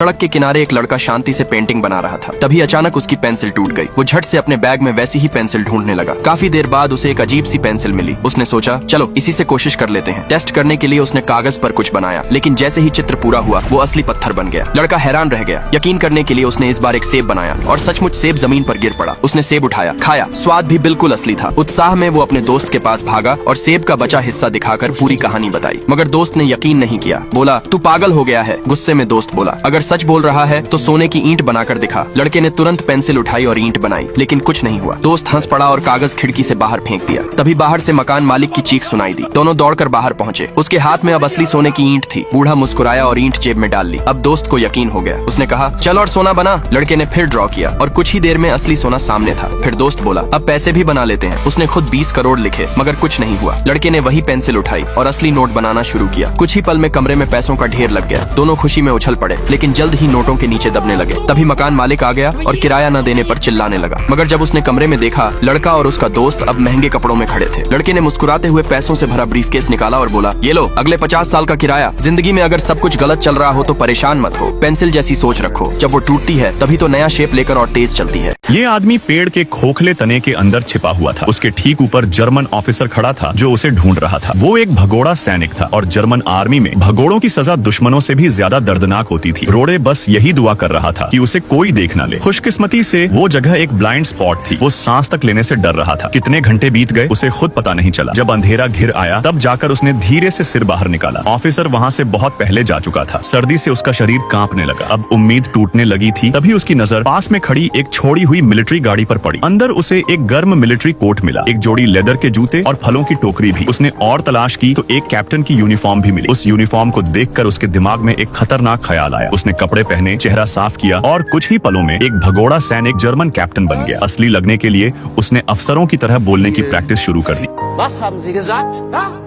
सड़क के किनारे एक लड़का शांति से पेंटिंग बना रहा था। तभी अचानक उसकी पेंसिल टूट गई। वो झट से अपने बैग में वैसी ही पेंसिल ढूंढने लगा। काफी देर बाद उसे एक अजीब सी पेंसिल मिली। उसने सोचा चलो इसी से कोशिश कर लेते हैं। टेस्ट करने के लिए उसने कागज पर कुछ बनाया, लेकिन जैसे ही चित्र पूरा हुआ वो असली पत्थर बन गया। लड़का हैरान रह गया। यकीन करने के लिए उसने इस बार एक सेब बनाया और सचमुच सेब जमीन पर गिर पड़ा। उसने सेब उठाया, खाया, स्वाद भी बिल्कुल असली था। उत्साह में वो अपने दोस्त के पास भागा और सेब का बचा हिस्सा दिखाकर पूरी कहानी बताई। मगर दोस्त ने यकीन नहीं किया। बोला तू पागल हो गया है। गुस्से में दोस्त बोला अगर सच बोल रहा है तो सोने की ईंट बनाकर दिखा। लड़के ने तुरंत पेंसिल उठाई और ईंट बनाई, लेकिन कुछ नहीं हुआ। दोस्त हंस पड़ा और कागज खिड़की से बाहर फेंक दिया। तभी बाहर से मकान मालिक की चीख सुनाई दी। दोनों दौड़कर बाहर पहुंचे। उसके हाथ में अब असली सोने की ईंट थी। बूढ़ा मुस्कुराया और ईंट जेब में डाल ली। अब दोस्त को यकीन हो गया। उसने कहा चल और सोना बना। लड़के ने फिर ड्रॉ किया और कुछ ही देर में असली सोना सामने था। फिर दोस्त बोला अब पैसे भी बना लेते हैं। उसने खुद 20 करोड़ लिखे, मगर कुछ नहीं हुआ। लड़के ने वही पेंसिल उठाई और असली नोट बनाना शुरू किया। कुछ ही पल में कमरे में पैसों का ढेर लग गया। दोनों खुशी में उछल पड़े, लेकिन जल्द ही नोटों के नीचे दबने लगे। तभी मकान मालिक आ गया और किराया न देने पर चिल्लाने लगा। मगर जब उसने कमरे में देखा, लड़का और उसका दोस्त अब महंगे कपड़ों में खड़े थे। लड़के ने मुस्कुराते हुए पैसों से भरा ब्रीफकेस निकाला और बोला ये लो, अगले 50 साल का किराया। जिंदगी में अगर सब कुछ गलत चल रहा हो तो परेशान मत हो। पेंसिल जैसी सोच रखो, जब वो टूटती है तभी तो नया शेप लेकर और तेज चलती है। ये आदमी पेड़ के खोखले तने के अंदर छिपा हुआ था। उसके ठीक ऊपर जर्मन ऑफिसर खड़ा था जो उसे ढूंढ रहा था। वो एक भगोड़ा सैनिक था और जर्मन आर्मी में भगोड़ों की सजा दुश्मनों से भी ज्यादा दर्दनाक होती थी। रोड़े बस यही दुआ कर रहा था कि उसे कोई देख न ले। खुशकिस्मती से वो जगह एक ब्लाइंड स्पॉट थी। वो सांस तक लेने से डर रहा था। कितने घंटे बीत गए उसे खुद पता नहीं चला। जब अंधेरा घिर आया तब जाकर उसने धीरे से सिर बाहर निकाला। ऑफिसर वहाँ से बहुत पहले जा चुका था। सर्दी से उसका शरीर कांपने लगा। अब उम्मीद टूटने लगी थी। तभी उसकी नजर पास में खड़ी एक छोड़ी हुई मिलिट्री गाड़ी पर पड़ी। अंदर उसे एक गर्म मिलिट्री कोट मिला, एक जोड़ी लेदर के जूते और फलों की टोकरी भी। उसने और तलाश की तो एक कैप्टन की यूनिफॉर्म भी मिली। उस यूनिफॉर्म को देखकर उसके दिमाग में एक खतरनाक ख्याल आया। उसने कपड़े पहने, चेहरा साफ किया और कुछ ही पलों में एक भगोड़ा सैनिक जर्मन कैप्टन बन गया। असली लगने के लिए उसने अफसरों की तरह बोलने की प्रैक्टिस शुरू कर दी।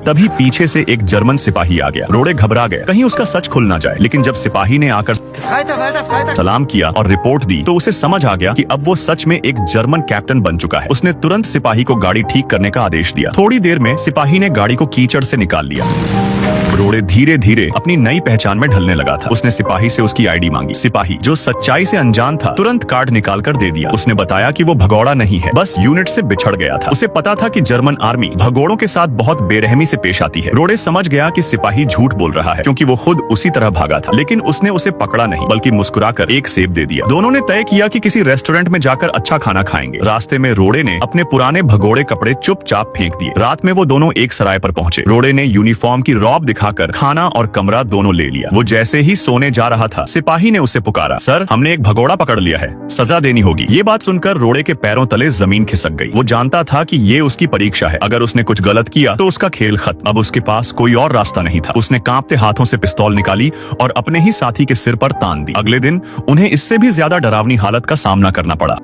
तभी पीछे से एक जर्मन सिपाही आ गया। रोड़े घबरा गए, कहीं उसका सच खुल ना जाए। लेकिन जब सिपाही ने आकर सलाम किया और रिपोर्ट दी तो उसे समझ आ गया कि अब वो सच में एक जर्मन कैप्टन बन चुका है। उसने तुरंत सिपाही को गाड़ी ठीक करने का आदेश दिया। थोड़ी देर में सिपाही ने गाड़ी को कीचड़ से निकाल लिया। रोड़े धीरे धीरे अपनी नई पहचान में ढलने लगा था। उसने सिपाही से उसकी आईडी मांगी। सिपाही, जो सच्चाई से अनजान था, तुरंत कार्ड निकाल कर दे दिया। उसने बताया कि वो भगोड़ा नहीं है, बस यूनिट से बिछड़ गया था। उसे पता था कि जर्मन आर्मी भगोड़ों के साथ बहुत बेरहमी से पेश आती है। रोड़े समझ गया कि सिपाही झूठ बोल रहा है, क्योंकि वो खुद उसी तरह भागा था। लेकिन उसने उसे पकड़ा नहीं, बल्कि मुस्कुराकर एक सेब दे दिया। दोनों ने तय किया कि किसी रेस्टोरेंट में जाकर अच्छा खाना खाएंगे। रास्ते में रोड़े ने अपने पुराने भगोड़े कपड़े चुपचाप फेंक दिए। रात में वो दोनों एक सराय पर पहुंचे। रोड़े ने यूनिफॉर्म की रौब दिखाकर खाना और कमरा दोनों ले लिया। वो जैसे ही सोने जा रहा था, सिपाही ने उसे पुकारा, सर, हमने एक भगोड़ा पकड़ लिया है, सजा देनी होगी। ये बात सुनकर रोड़े के पैरों तले जमीन खिसक गई। वो जानता था कि ये उसकी परीक्षा है। अगर उसने कुछ गलत किया तो उसका खेल खत्म। अब उसके पास कोई और रास्ता नहीं था। उसने कांपते हाथों से पिस्तौल निकाली और अपने ही साथी के सिर पर तान दी। अगले दिन उन्हें इससे भी ज्यादा डरावनी हालत का सामना करना पड़ा।